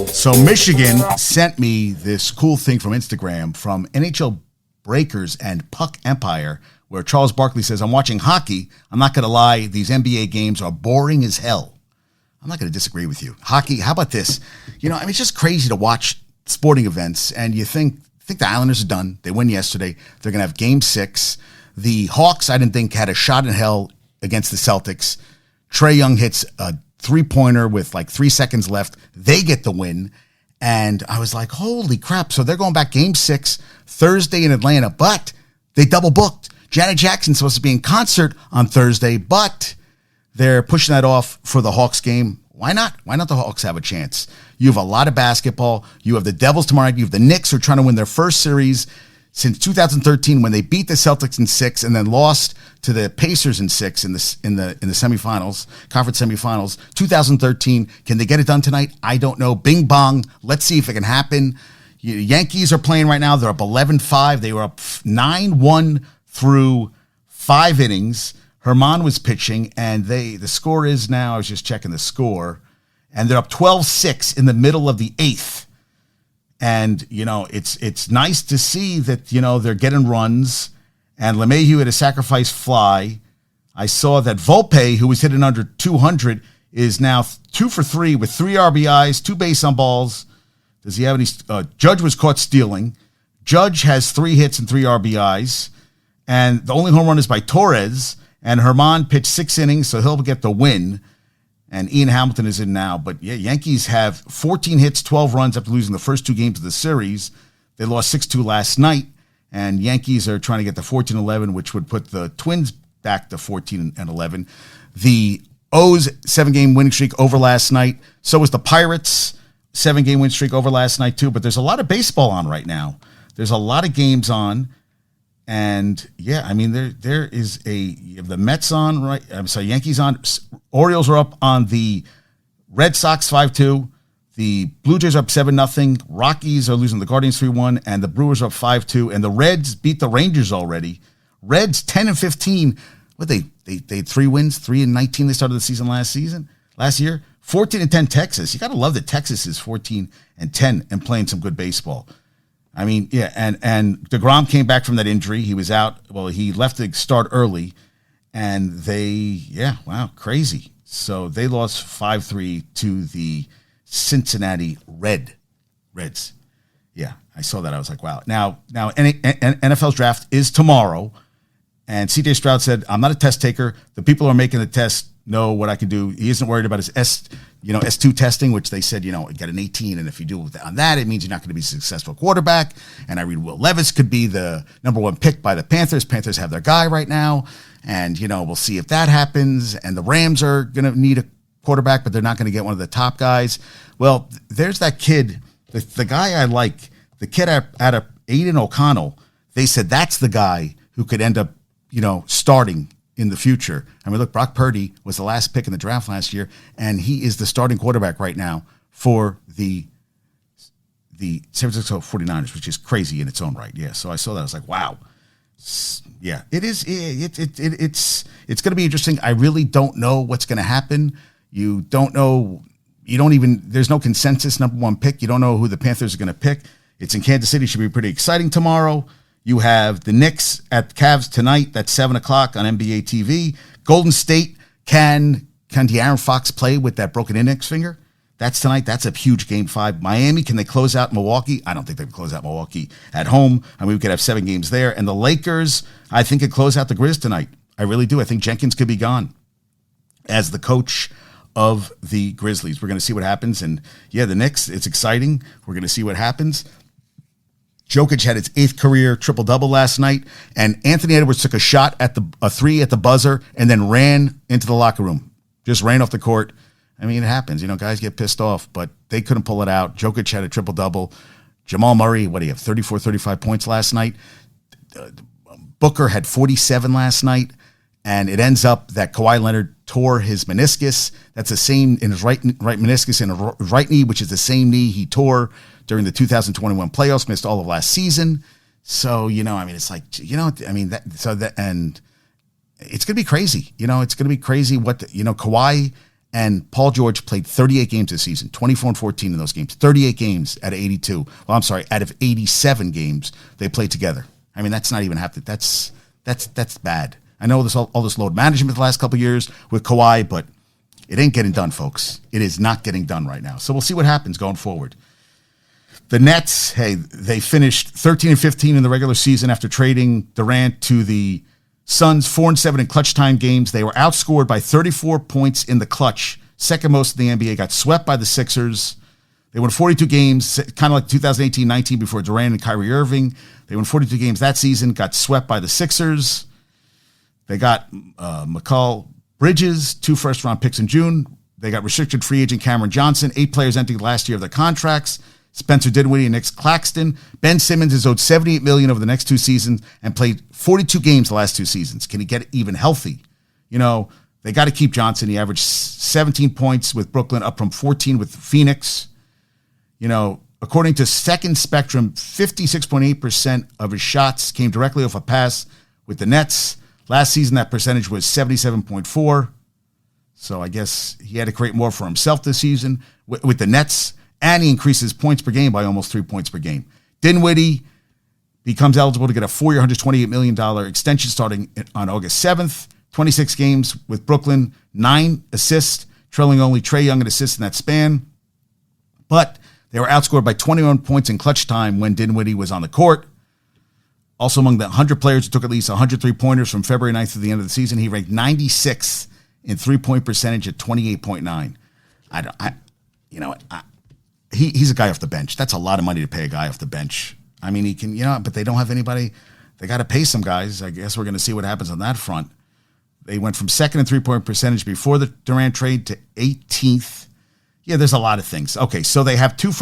So Michigan sent me this cool thing from Instagram from NHL Breakers and Puck Empire, where Charles Barkley says, I'm watching hockey. I'm not going to lie. These NBA games are boring as hell. I'm not going to disagree with you. Hockey, how about this? It's just crazy to watch sporting events, and you think the Islanders are done. They win yesterday. They're going to have Game 6. The Hawks, I didn't think, had a shot in hell against the Celtics. Trae Young hits a three-pointer with like 3 seconds left. They get the win. And I was like, holy crap. So they're going back Game 6 Thursday in Atlanta, but they double booked. Janet Jackson's supposed to be in concert on Thursday, but they're pushing that off for the Hawks game. Why not? Why not the Hawks have a chance? You have a lot of basketball. You have the Devils tomorrow night. You have the Knicks who are trying to win their first series since 2013 when they beat the Celtics in 6 and then lost to the Pacers in 6 in the semifinals, conference semifinals. 2013. Can they get it done tonight? I don't know. Bing bong. Let's see if it can happen. Yankees are playing right now. They're up 11-5. They were up 9-1 through 5 innings. Herman was pitching, and the score is now, I was just checking the score, and they're up 12-6 in the middle of the 8th. And, it's nice to see that, they're getting runs. And LeMahieu had a sacrifice fly. I saw that Volpe, who was hitting under 200, is now 2 for 3 with 3 RBIs, 2 base on balls. Does he have any? Judge was caught stealing. Judge has 3 hits and 3 RBIs. And the only home run is by Torres. And Herman pitched 6 innings, so he'll get the win. And Ian Hamilton is in now. But yeah, Yankees have 14 hits, 12 runs after losing the first 2 games of the series. They lost 6-2 last night. And Yankees are trying to get to 14-11, which would put the Twins back to 14-11. The O's 7-game winning streak over last night. So was the Pirates 7-game win streak over last night too. But there's a lot of baseball on right now. There's a lot of games on. And yeah, there is you have the Mets on, right? I'm sorry, Yankees on. Orioles are up on the Red Sox 5-2. The Blue Jays are up 7-0. Rockies are losing the Guardians 3-1, and the Brewers are up 5-2. And the Reds beat the Rangers already. Reds 10-15. What they had 3 wins, 3-19. They started the season last year. 14-10 Texas. You got to love that Texas is 14-10 and playing some good baseball. And DeGrom came back from that injury. He was out. Well, he left to start early, and crazy. So they lost 5-3 to the Cincinnati Reds. Yeah, I saw that. I was like, wow. Now NFL's draft is tomorrow, and C.J. Stroud said, I'm not a test taker. The people who are making the test know what I can do. He isn't worried about his S2 testing, which they said, get an 18, and if you do on that, it means you're not going to be a successful quarterback. And I read Will Levis could be the number 1 pick by the Panthers. Panthers have their guy right now, and we'll see if that happens. And the Rams are going to need a quarterback, but they're not going to get one of the top guys. Well, there's that kid, the guy I like, the kid out of Aiden O'Connell. They said that's the guy who could end up, starting in the future. Look, Brock Purdy was the last pick in the draft last year, and he is the starting quarterback right now for the San Francisco 49ers, which is crazy in its own right. Yeah, so I saw that. I was like, wow. Yeah, it is. It's going to be interesting. I really don't know what's going to happen. You don't know. There's no consensus number 1 pick. You don't know who the Panthers are going to pick. It's in Kansas City. Should be pretty exciting tomorrow. You have the Knicks at Cavs tonight. That's 7 o'clock on NBA TV. Golden State, can De'Aaron Fox play with that broken index finger? That's tonight. That's a huge Game 5. Miami, can they close out Milwaukee? I don't think they can close out Milwaukee at home. We could have 7 games there. And the Lakers, I think, could close out the Grizz tonight. I really do. I think Jenkins could be gone as the coach of the Grizzlies. We're going to see what happens. And yeah, the Knicks, it's exciting. We're going to see what happens. Jokic had his 8th career triple-double last night, and Anthony Edwards took a shot at a 3 at the buzzer and then ran into the locker room. Just ran off the court. It happens. Guys get pissed off, but they couldn't pull it out. Jokic had a triple-double. Jamal Murray, what do you have, 34, 35 points last night? Booker had 47 last night, and it ends up that Kawhi Leonard tore his meniscus. That's the same in his right meniscus and his right knee, which is the same knee he tore during the 2021 playoffs, missed all of last season. So, it's like, and it's going to be crazy. It's going to be crazy what, Kawhi and Paul George played 38 games this season, 24-14 in those games, 38 games out of 82. Well, I'm sorry, out of 87 games they played together. I mean, that's not even half. That's bad. I know all this load management the last couple of years with Kawhi, but it ain't getting done, folks. It is not getting done right now. So we'll see what happens going forward. The Nets, hey, they finished 13-15 in the regular season after trading Durant to the Suns, 4-7 in clutch time games. They were outscored by 34 points in the clutch, second most in the NBA. Got swept by the Sixers. They won 42 games, kind of like 2018-19 before Durant and Kyrie Irving. They won 42 games that season, got swept by the Sixers. They got Mikal Bridges, 2 first-round picks in June. They got restricted free agent Cameron Johnson, 8 players entering the last year of their contracts. Spencer Dinwiddie and Nick Claxton. Ben Simmons is owed $78 million over the next 2 seasons and played 42 games the last 2 seasons. Can he get even healthy? You know, they got to keep Johnson. He averaged 17 points with Brooklyn, up from 14 with Phoenix. You know, according to Second Spectrum, 56.8% of his shots came directly off a pass with the Nets. Last season, that percentage was 77.4. So I guess he had to create more for himself this season with the Nets. And he increases points per game by almost 3 points per game. Dinwiddie becomes eligible to get a 4-year, $128 million extension starting on August 7th. 26 games with Brooklyn, 9 assists, trailing only Trae Young in assists in that span. But they were outscored by 21 points in clutch time when Dinwiddie was on the court. Also among the 100 players who took at least 100 three-pointers from February 9th to the end of the season, he ranked 96th in three-point percentage at 28.9. He's a guy off the bench. That's a lot of money to pay a guy off the bench. I mean, he can, but they don't have anybody. They got to pay some guys. I guess we're going to see what happens on that front. They went from second in three-point percentage before the Durant trade to 18th. Yeah, there's a lot of things. Okay, so they have 2